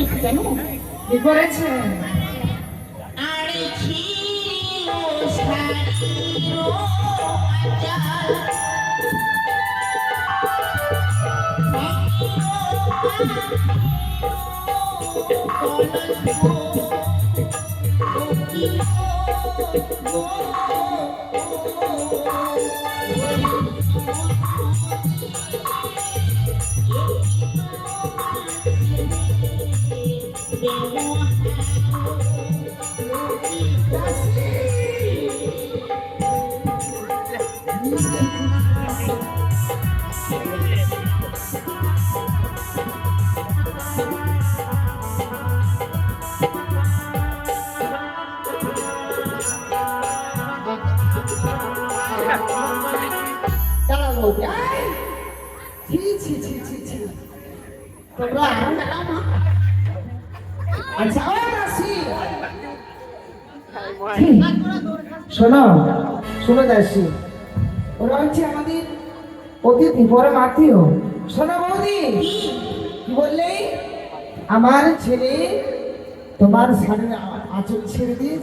করেছে জানো? কি করেছে? আরে ছিল সারিরো আচার শোনো শোনো দাসী, ওরা হচ্ছে আমাদের অতিথি পরম আত্মীয়। শোনো বৌদি, কি বললে? আমার ছেলে তোমার শাড়ির আঁচল ছেড়ে দিয়ে